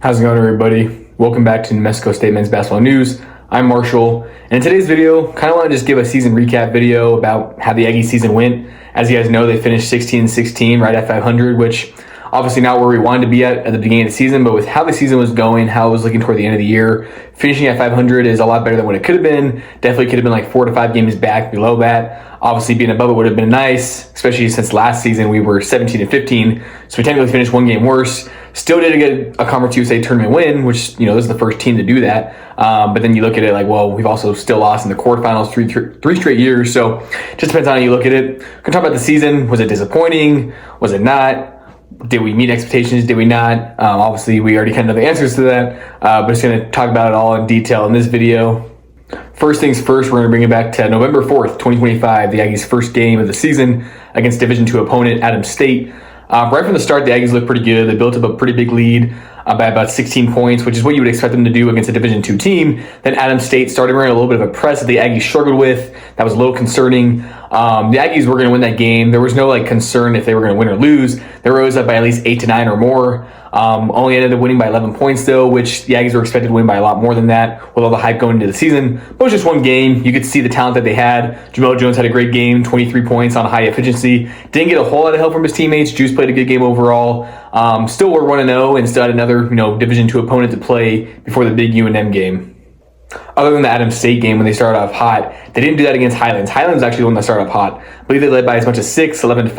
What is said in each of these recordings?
How's it going, everybody? Welcome back to New Mexico State Men's Basketball News. I'm Marshall, and in today's video, kind of want to just give a season recap video about how the Aggie season went. As you guys know, they finished 16-16 right at 500, which obviously not where we wanted to be at the beginning of the season, but with how the season was going, how it was looking toward the end of the year, finishing at 500 is a lot better than what it could have been. Definitely could have been like 4 to 5 games back below that. Obviously, being above it would have been nice, especially since last season we were 17-15, so we technically finished one game worse. Still did get a Conference USA tournament win, which, this is the first team to do that. But then you look at it like, well, we've also still lost in the quarterfinals three straight years. So it just depends on how you look at it. We can talk about the season. Was it disappointing? Was it not? Did we meet expectations? Did we not? Obviously, we already kind of know the answers to that. But just going to talk about it all in detail in this video. First things first, we're going to bring it back to November 4th, 2025, the Aggies' first game of the season against Division II opponent Adams State. Right from the start, the Aggies looked pretty good. They built up a pretty big lead by about 16 points, which is what you would expect them to do against a Division II team. Then Adams State started running a little bit of a press that the Aggies struggled with. That was a little concerning. The Aggies were going to win that game. There was no concern if they were going to win or lose. They rose up by at least 8 to 9 or more. Only ended up winning by 11 points though, which the Aggies were expected to win by a lot more than that with all the hype going into the season. But it was just one game. You could see the talent that they had. Jamel Jones had a great game, 23 points on high efficiency. Didn't get a whole lot of help from his teammates. Juice played a good game overall. Still were 1-0 and still had another, Division II opponent to play before the big UNM game. Other than the Adams State game when they started off hot, they didn't do that against Highlands. Highlands was actually the one that started off hot. I believe they led by as much as 6, 11-5.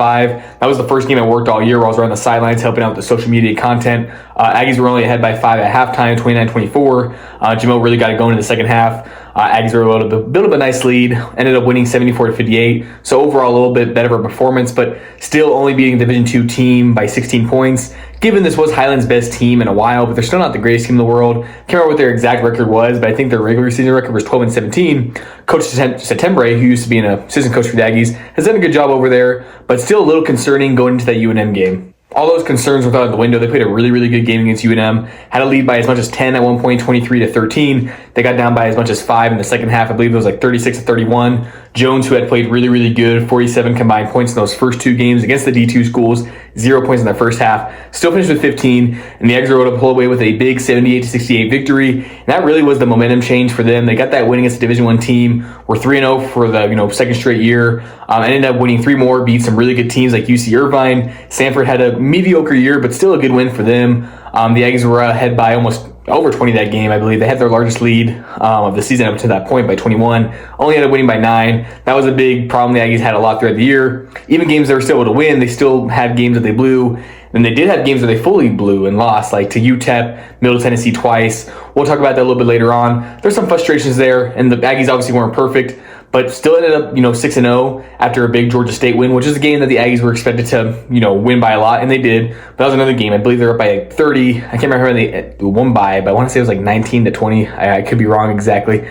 That was the first game I worked all year where I was around the sidelines helping out with the social media content. Aggies were only ahead by 5 at halftime, 29-24. Jamel really got it going in the second half. Aggies were able to build up a nice lead, ended up winning 74-58. So overall, a little bit better of a performance, but still only beating the Division II team by 16 points. Given this was Highlands' best team in a while, but they're still not the greatest team in the world. Can't remember what their exact record was, but I think their regular season record was 12-17. Coach Settembre, who used to be an assistant coach for the Aggies, has done a good job over there, but still a little concerning going into that UNM game. All those concerns were out of the window. They played a really, really good game against UNM. Had a lead by as much as 10 at one point, 23-13. They got down by as much as 5 in the second half. I believe it was 36-31. Jones, who had played really, really good, 47 combined points in those first 2 games against the D2 schools, 0 points in the first half, still finished with 15, and the Aggies were able to pull away with a big 78-68 victory, and that really was the momentum change for them. They got that win against the Division I team. We're 3-0 for the second straight year. Ended up winning 3 more, beat some really good teams like UC Irvine. Sanford had a mediocre year, but still a good win for them. The Aggies were ahead by almost over 20 that game, I believe. They had their largest lead of the season up to that point by 21. Only ended up winning by 9. That was a big problem the Aggies had a lot throughout the year. Even games they were still able to win, they still had games that they blew. And they did have games that they fully blew and lost, like to UTEP, Middle Tennessee twice. We'll talk about that a little bit later on. There's some frustrations there, and the Aggies obviously weren't perfect, but still ended up, 6-0 after a big Georgia State win, which is a game that the Aggies were expected to, win by a lot, and they did. But that was another game. I believe they were up by 30. I can't remember how they won by, but I want to say it was 19-20. I could be wrong exactly.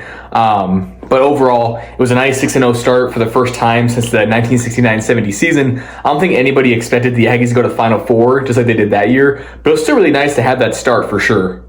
But overall, it was a nice 6-0 start for the first time since the 1969-70 season. I don't think anybody expected the Aggies to go to Final Four, just like they did that year. But it was still really nice to have that start for sure.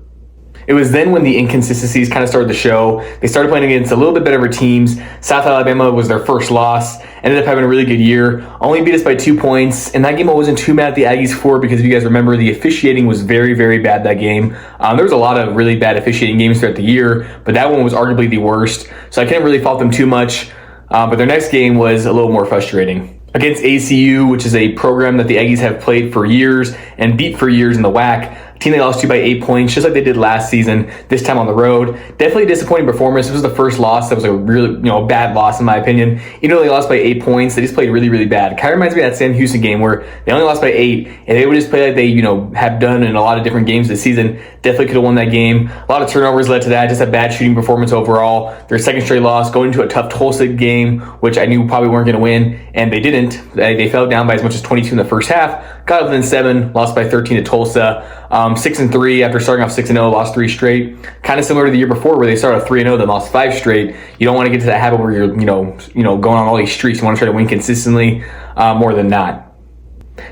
It was then when the inconsistencies kind of started to show. They started playing against a little bit better teams. South Alabama was their first loss. Ended up having a really good year. Only beat us by 2 points. And that game I wasn't too mad at the Aggies for because if you guys remember, the officiating was very, very bad that game. There was a lot of really bad officiating games throughout the year, but that one was arguably the worst. So I can't really fault them too much. But their next game was a little more frustrating. Against ACU, which is a program that the Aggies have played for years and beat for years in the WAC. Team they lost to by 8 points, just like they did last season, this time on the road. Definitely a disappointing performance. This was the first loss that was a really, bad loss in my opinion. Even though they lost by 8 points, they just played really, really bad. Kind of reminds me of that Sam Houston game where they only lost by 8, and they would just play like they, have done in a lot of different games this season. Definitely could have won that game. A lot of turnovers led to that. Just a bad shooting performance overall. Their second straight loss, going into a tough Tulsa game, which I knew probably weren't going to win, and they didn't. They fell down by as much as 22 in the first half. Got up within 7, lost by 13 to Tulsa. 6-3 after starting off 6-0, lost 3 straight. Kind of similar to the year before where they started 3-0, then lost 5 straight. You don't want to get to that habit where you're, going on all these streaks. You want to try to win consistently more than not.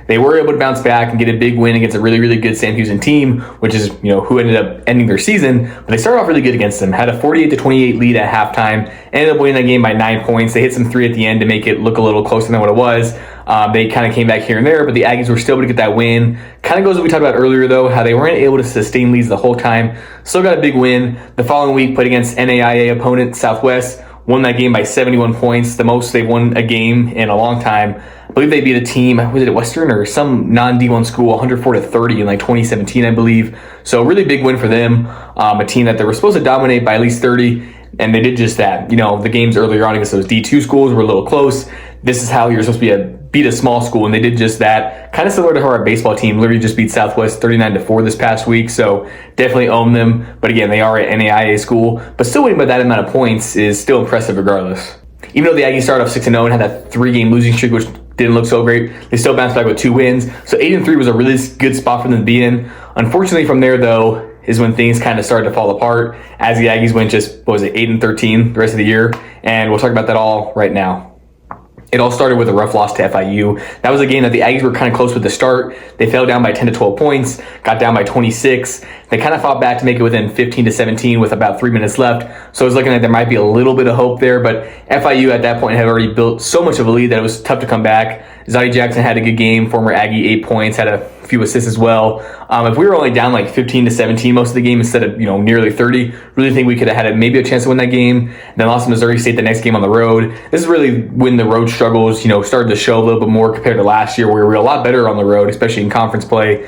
They were able to bounce back and get a big win against a really, really good Sam Houston team, which is, who ended up ending their season. But they started off really good against them. Had a 48-28 lead at halftime. Ended up winning that game by 9 points. They hit some three at the end to make it look a little closer than what it was. They kind of came back here and there, but the Aggies were still able to get that win. Kind of goes what we talked about earlier, though, how they weren't able to sustain leads the whole time. Still got a big win. The following week, played against NAIA opponent Southwest. Won that game by 71 points, the most they've won a game in a long time. I believe they beat a team, was it Western or some non-D1 school, 104-30 in like 2017, I believe. So really big win for them. A team that they were supposed to dominate by at least 30, and they did just that. The games earlier on against those D2 schools were a little close. This is how you're supposed to beat a small school, and they did just that. Kind of similar to how our baseball team literally just beat Southwest 39-4 this past week, so definitely own them. But again, they are at NAIA school, but still winning by that amount of points is still impressive regardless. Even though the Aggies started off 6-0 and had that 3-game losing streak, which didn't look so great, they still bounced back with 2 wins. So 8-3 was a really good spot for them to be in. Unfortunately, from there, though, is when things kind of started to fall apart as the Aggies went 8-13 the rest of the year. And we'll talk about that all right now. It all started with a rough loss to FIU. That was a game that the Aggies were kind of close with the start. They fell down by 10 to 12 points, got down by 26. They kind of fought back to make it within 15 to 17 with about 3 minutes left. So I was looking at there might be a little bit of hope there, but FIU at that point had already built so much of a lead that it was tough to come back. Zadie Jackson had a good game, former Aggie, 8 points, had a few assists as well. If we were only down like 15 to 17 most of the game instead of nearly 30, really think we could have had maybe a chance to win that game. And then lost to Missouri State the next game on the road. This is really when the road struggles started to show a little bit more compared to last year, where we were a lot better on the road, especially in conference play.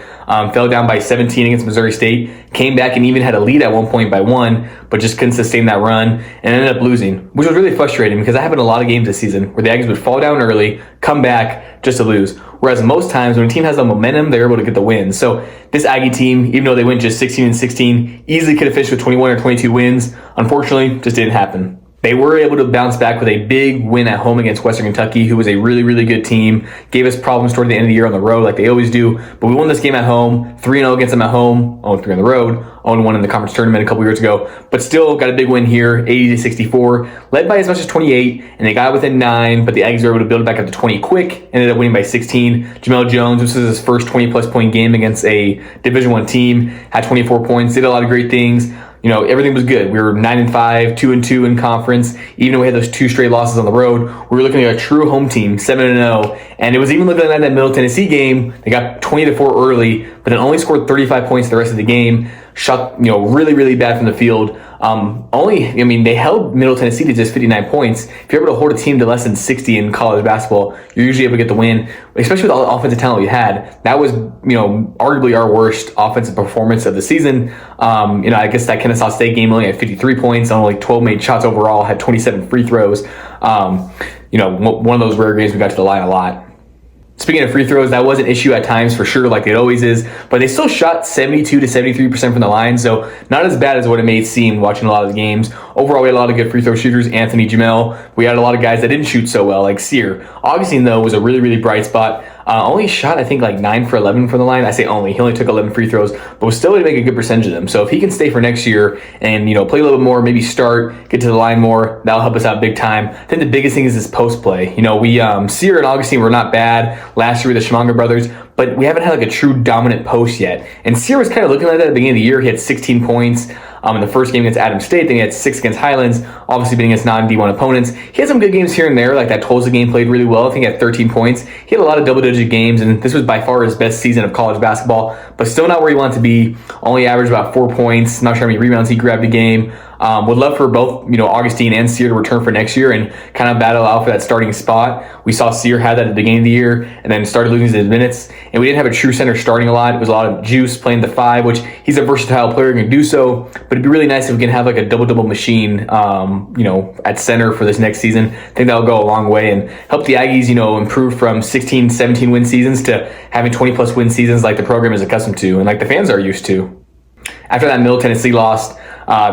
Fell down by 17 against Missouri State, came back and even had a lead at one point by 1, but just couldn't sustain that run and ended up losing, which was really frustrating because that happened a lot of games this season where the Aggies would fall down early, come back just to lose. Whereas most times when a team has the momentum, they're able to get the win. So this Aggie team, even though they went just 16-16, easily could have finished with 21 or 22 wins. Unfortunately, just didn't happen. They were able to bounce back with a big win at home against Western Kentucky, who was a really, really good team. Gave us problems toward the end of the year on the road like they always do. But we won this game at home, 3-0 against them at home, 0-3 on the road, 0-1 in the conference tournament a couple years ago. But still got a big win here, 80-64, led by as much as 28, and they got within 9, but the Aggies were able to build it back up to 20 quick, ended up winning by 16. Jamel Jones, this is his first 20-plus point game against a Division I team, had 24 points, did a lot of great things. Everything was good. We were 9-5, 2-2 in conference. Even though we had those 2 straight losses on the road, we were looking at a true home team, 7-0. And it was even looking like that Middle Tennessee game. They got 20-4 early, but then only scored 35 points the rest of the game. Shot, really, really bad from the field. They held Middle Tennessee to just 59 points. If you're able to hold a team to less than 60 in college basketball, you're usually able to get the win, especially with all the offensive talent we had. That was, arguably our worst offensive performance of the season. I guess that Kennesaw State game only had 53 points, only 12 made shots overall, had 27 free throws. One of those rare games we got to the line a lot. Speaking of free throws, that was an issue at times for sure, like it always is, but they still shot 72-73% from the line, so not as bad as what it may seem watching a lot of the games. Overall, we had a lot of good free throw shooters. Anthony, Jamel. We had a lot of guys that didn't shoot so well, like Sear. Augustine, though, was a really, really bright spot. Only shot, I think, like 9 for 11 from the line. I say only. He only took 11 free throws, but was still able to make a good percentage of them. So if he can stay for next year and, play a little bit more, maybe start, get to the line more, that'll help us out big time. I think the biggest thing is this post play. Sear and Augustine were not bad last year with the Schmonger brothers, but we haven't had like a true dominant post yet. And Sear was kind of looking like that at the beginning of the year. He had 16 points in the first game against Adams State. Then he had 6 against Highlands, obviously being against non-D1 opponents. He had some good games here and there, like that Tulsa game played really well. I think he had 13 points. He had a lot of double-digit games, and this was by far his best season of college basketball, but still not where he wanted to be. Only averaged about 4 points. Not sure how many rebounds he grabbed a game. Would love for both, Augustine and Sear to return for next year and kind of battle out for that starting spot. We saw Sear had that at the beginning of the year and then started losing his minutes. And we didn't have a true center starting a lot. It was a lot of Juice playing the 5, which he's a versatile player and can do so. But it'd be really nice if we can have like a double-double machine, at center for this next season. I think that'll go a long way and help the Aggies, improve from 16, 17 win seasons to having 20-plus win seasons like the program is accustomed to and like the fans are used to. After that Middle Tennessee loss,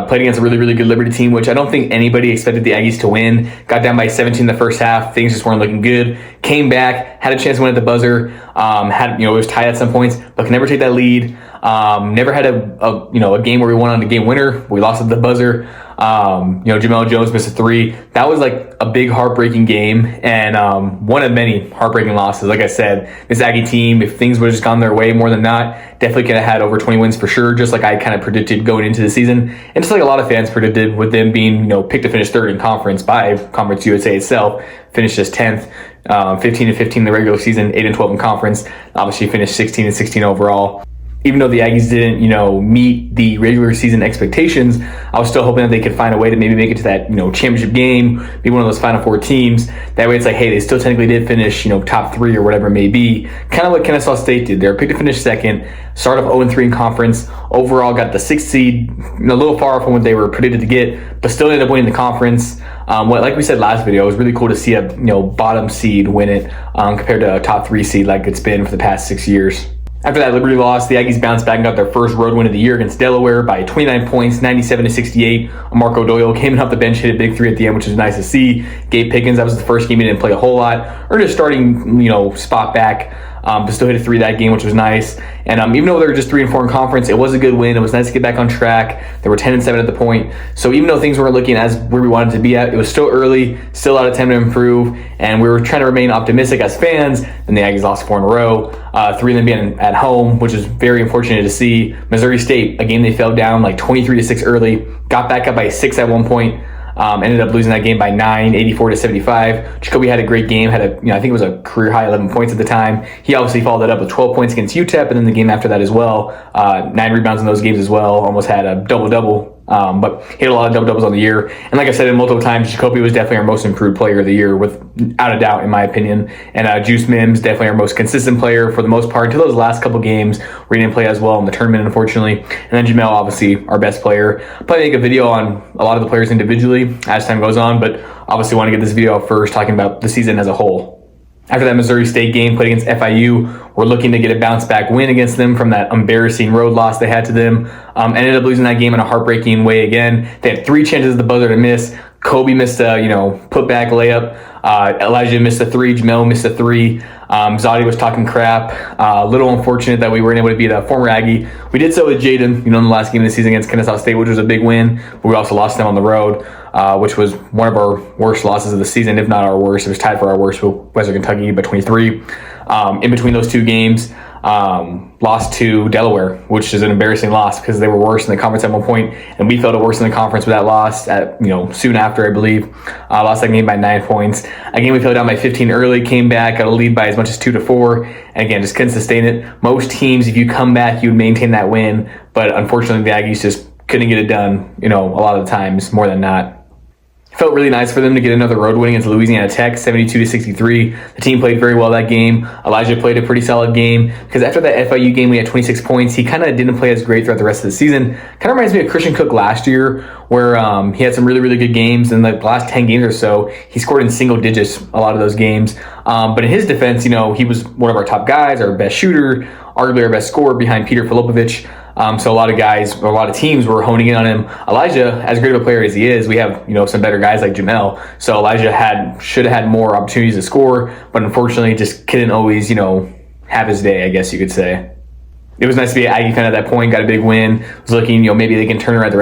played against a really, really good Liberty team, which I don't think anybody expected the Aggies to win. Got down by 17 in the first half. Things just weren't looking good. Came back, had a chance to win at the buzzer. It was tied at some points, but could never take that lead. Never had a game where we won on the game winner. We lost at the buzzer. Jamel Jones missed a 3. That was like a big heartbreaking game, and one of many heartbreaking losses. Like I said, this Aggie team, if things would have just gone their way more than not, definitely could have had over 20 wins for sure, just like I kind of predicted going into the season, and just like a lot of fans predicted, with them being picked to finish third in conference by Conference USA itself, finished as 10th. 15-15 in the regular season, 8-12 in conference. Obviously finished 16-16 overall. Even though the Aggies didn't, meet the regular season expectations, I was still hoping that they could find a way to maybe make it to that, championship game, be one of those Final Four teams. That way it's like, hey, they still technically did finish, top 3 or whatever it may be. Kind of what Kennesaw State did. They were picked to finish second, started off 0-3 in conference, overall got the 6th seed, a little far from what they were predicted to get, but still ended up winning the conference. Like we said last video, it was really cool to see a, bottom seed win it compared to a top 3 seed like it's been for the past 6 years. After that Liberty loss, the Aggies bounced back and got their first road win of the year against Delaware by 29 points, 97-68. Marco Doyle came in off the bench, hit a big 3 at the end, which was nice to see. Gabe Pickens, that was the first game he didn't play a whole lot, earned a starting, spot back, but still hit a 3 that game, which was nice. And even though they were just 3-4 in conference, it was a good win. It was nice to get back on track. They were 10-7 at the point. So even though things weren't looking as where we wanted to be at, it was still early, still a lot of time to improve, and we were trying to remain optimistic as fans. And the Aggies lost 4 in a row, 3 of them being at home, which is very unfortunate to see. Missouri State, a game they fell down like 23-6 early, got back up by 6 at one point. Ended up losing that game by 9, 84-75. Jacoby had a great game, had I think it was a career high 11 points at the time. He obviously followed that up with 12 points against UTEP, and then the game after that as well, 9 rebounds in those games as well, almost had a double-double. But hit a lot of double-doubles on the year. And like I said multiple times, Jacoby was definitely our most improved player of the year, without a doubt, in my opinion. And Juice Mims, definitely our most consistent player for the most part, until those last couple games where he didn't play as well in the tournament, unfortunately. And then Jamel, obviously, our best player. Probably make a video on a lot of the players individually as time goes on, but obviously want to get this video out first, talking about the season as a whole. After that Missouri State game played against FIU, we're looking to get a bounce-back win against them from that embarrassing road loss they had to them. Ended up losing that game in a heartbreaking way again. They had 3 chances at the buzzer to miss. Kobe missed a, put-back layup. Elijah missed a 3. Jamel missed a 3. Zadi was talking crap. A little unfortunate that we weren't able to beat a former Aggie. We did so with Jaden, in the last game of the season against Kennesaw State, which was a big win. But we also lost them on the road, which was one of our worst losses of the season, if not our worst. It was tied for our worst with Western Kentucky by 23. In between those 2 games, lost to Delaware, which is an embarrassing loss because they were worse in the conference at one point, and we felt it worse in the conference with that loss at soon after, I believe. Lost that game by 9 points. Again, we fell down by 15 early, came back, got a lead by as much as 2-4, and again, just couldn't sustain it. Most teams, if you come back, you would maintain that win, but unfortunately the Aggies just couldn't get it done, a lot of the times, more than not. Felt really nice for them to get another road win against Louisiana Tech, 72-63. The team played very well that game. Elijah played a pretty solid game, because after that FIU game, we had 26 points. He kind of didn't play as great throughout the rest of the season. Kind of reminds me of Christian Cook last year, where he had some really, really good games. In the last 10 games or so, he scored in single digits a lot of those games. But in his defense, he was one of our top guys, our best shooter, arguably our best scorer behind Peter Filipovic. So a lot of guys, or a lot of teams were honing in on him. Elijah, as great of a player as he is, we have, some better guys like Jamel. So Elijah should have had more opportunities to score, but unfortunately just couldn't always, have his day, I guess you could say. It was nice to be an Aggie fan at that point, got a big win. Was looking, maybe they can turn around the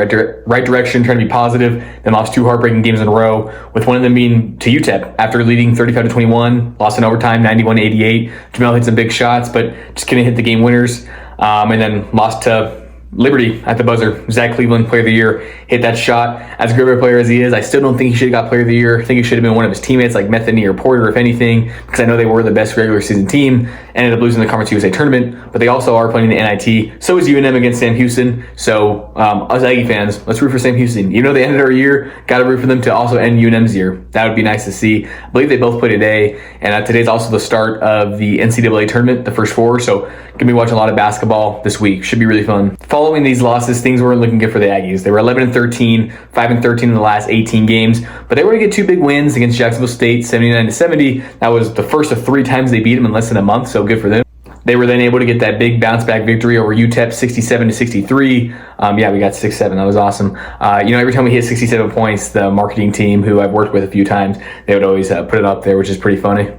right direction, trying to be positive. Then lost 2 heartbreaking games in a row, with one of them being to UTEP after leading 35-21, lost in overtime, 91-88. Jamel hit some big shots, but just couldn't hit the game winners. And then lost to Liberty at the buzzer. Zach Cleveland, player of the year, hit that shot. As great of a player as he is, I still don't think he should have got player of the year. I think he should have been one of his teammates like Metheny or Porter, if anything, because I know they were the best regular season team. Ended up losing the Conference USA tournament, but they also are playing the NIT. So is UNM against Sam Houston. So us Aggie fans, let's root for Sam Houston. Even though they ended our year, got to root for them to also end UNM's year. That would be nice to see. I believe they both play today, and today's also the start of the NCAA tournament, the first 4. So gonna be watching a lot of basketball this week. Should be really fun. Following these losses, things weren't looking good for the Aggies. They were 11-13, 5-13 in the last 18 games, but they were to get 2 big wins against Jacksonville State, 79-70. That was the first of 3 times they beat them in less than a month, so good for them. They were then able to get that big bounce-back victory over UTEP, 67-63. We got 6-7. That was awesome. Every time we hit 67 points, the marketing team, who I've worked with a few times, they would always put it up there, which is pretty funny.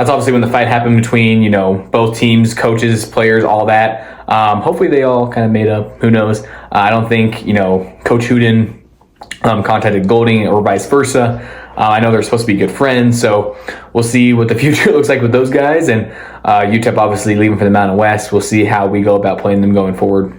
that's obviously when the fight happened between, you know, both teams, coaches, players, all that. Hopefully they all kind of made up. Who knows? I don't think, you know, Coach Huden contacted Golding or vice versa. I know they're supposed to be good friends, so we'll see what the future looks like with those guys. And UTEP obviously leaving for the Mountain West. We'll see how we go about playing them going forward.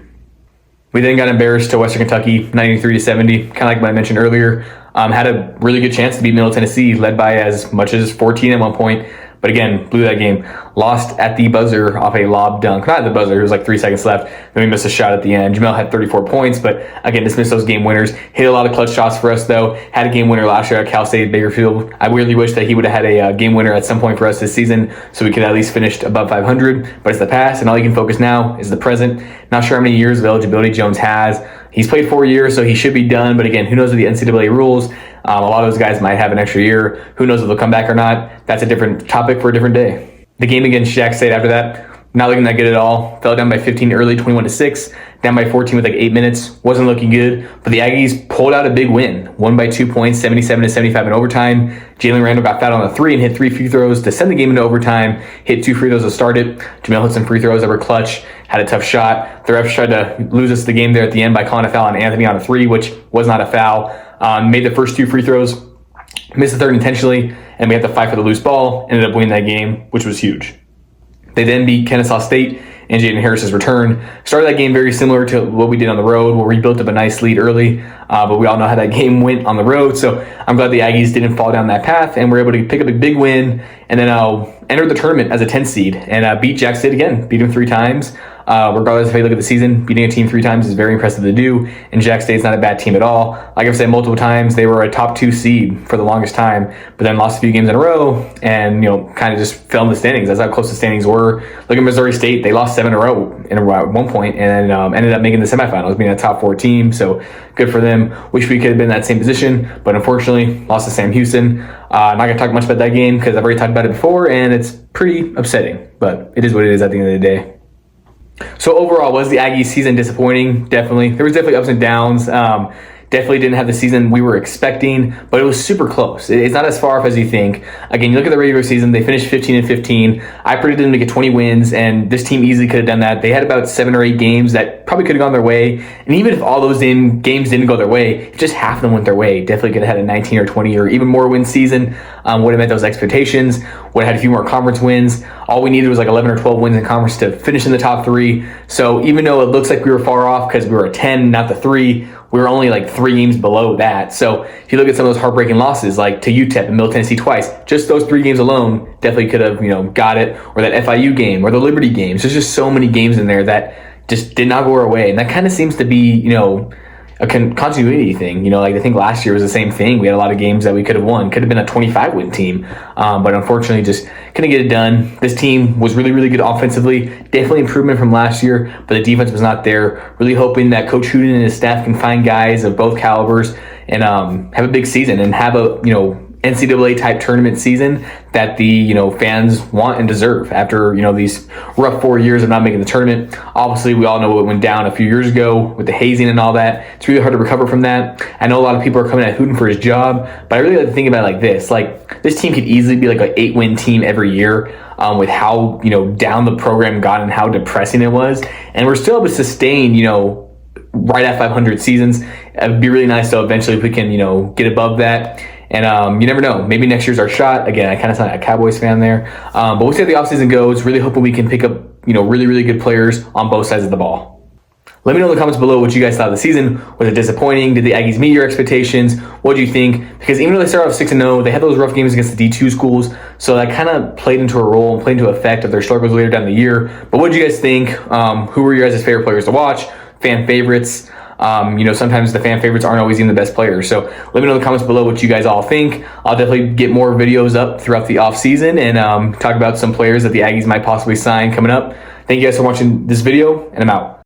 We then got embarrassed to Western Kentucky, 93-70, kind of like what I mentioned earlier. Had a really good chance to beat Middle Tennessee, led by as much as 14 at one point. But again, blew that game. Lost at the buzzer off a lob dunk. Not at the buzzer, it was like 3 seconds left. Then we missed a shot at the end. Jamel had 34 points, but again, just missed those game winners. Hit a lot of clutch shots for us, though. Had a game winner last year at Cal State Bakersfield. I weirdly wish that he would have had a game winner at some point for us this season, so we could at least finish above 500. But it's the past, and all you can focus now is the present. Not sure how many years of eligibility Jones has. He's played 4 years, so he should be done. But again, who knows with the NCAA rules? A lot of those guys might have an extra year. Who knows if they'll come back or not? That's a different topic for a different day. The game against Jack State after that, not looking that good at all. Fell down by 15 early, 21-6. Down by 14 with like 8 minutes. Wasn't looking good. But the Aggies pulled out a big win. Won by 2 points, 77-75 in overtime. Jalen Randall got fouled on a 3 and hit 3 free throws to send the game into overtime. Hit 2 free throws to start it. Jamel hit some free throws that were clutch. Had a tough shot. The refs tried to lose us the game there at the end by calling a foul on Anthony on a 3, which was not a foul. Made the first 2 free throws. Missed the third intentionally, and we had to fight for the loose ball. Ended up winning that game, which was huge. They then beat Kennesaw State and Jaden Harris's return. Started that game very similar to what we did on the road, where we built up a nice lead early, but we all know how that game went on the road. So I'm glad the Aggies didn't fall down that path and were able to pick up a big win and then enter the tournament as a 10 seed and beat Jack State again. Beat them 3 times. Regardless of how you look at the season, beating a team 3 times is very impressive to do, and Jack State's not a bad team at all. Like I've said multiple times, they were a top 2 seed for the longest time, but then lost a few games in a row and, you know, kind of just fell in the standings. That's how close the standings were. Look at Missouri State. They lost 7 in a row at one point and ended up making the semifinals, being a top 4 team, so good for them. Wish we could have been in that same position, but unfortunately lost to Sam Houston. I'm not going to talk much about that game because I've already talked about it before, and it's pretty upsetting, but it is what it is at the end of the day. So overall, was the Aggies season disappointing? Definitely. There was definitely ups and downs. Definitely didn't have the season we were expecting, but it was super close. It's not as far off as you think. Again, you look at the regular season, they finished 15-15. I predicted them to get 20 wins, and this team easily could have done that. They had about 7 or 8 games that probably could have gone their way, and even if all those games didn't go their way, if just half of them went their way, definitely could have had a 19 or 20 or even more win season. Would have met those expectations, would have had a few more conference wins. All we needed was like 11 or 12 wins in conference to finish in the top 3. So even though it looks like we were far off because we were a 10, not the 3, we were only like 3 games below that. So if you look at some of those heartbreaking losses, like to UTEP and Middle Tennessee twice, just those 3 games alone definitely could have, you know, got it. Or that FIU game or the Liberty games. There's just so many games in there that just did not go our way. And that kind of seems to be, you know, a continuity thing. You know, like I think last year was the same thing. We had a lot of games that we could have won. Could have been a 25-win team. But unfortunately just couldn't get it done. This team was really, really good offensively. Definitely improvement from last year, but the defense was not there. Really hoping that Coach Huden and his staff can find guys of both calibers and have a big season and have a, you know, NCAA type tournament season that the, you know, fans want and deserve after, you know, these rough 4 years of not making the tournament. Obviously, we all know what went down a few years ago with the hazing and all that. It's really hard to recover from that. I know a lot of people are coming at Huden for his job, but I really like to think about it like this. Like, this team could easily be like an 8-win team every year with how, you know, down the program got and how depressing it was. And we're still able to sustain, you know, right at 500 seasons. It'd be really nice though eventually if we can, you know, get above that. And you never know. Maybe next year's our shot. Again, I kind of sound like a Cowboys fan there. But we'll see how the offseason goes. Really hoping we can pick up, you know, really, really good players on both sides of the ball. Let me know in the comments below what you guys thought of the season. Was it disappointing? Did the Aggies meet your expectations? What do you think? Because even though they started off 6-0, they had those rough games against the D2 schools. So that kind of played into a role and played into effect of their struggles later down the year. But what do you guys think? Who were your guys' favorite players to watch? Fan favorites? You know, sometimes the fan favorites aren't always even the best players. So let me know in the comments below what you guys all think. I'll definitely get more videos up throughout the off season and talk about some players that the Aggies might possibly sign coming up. Thank you guys for watching this video, and I'm out.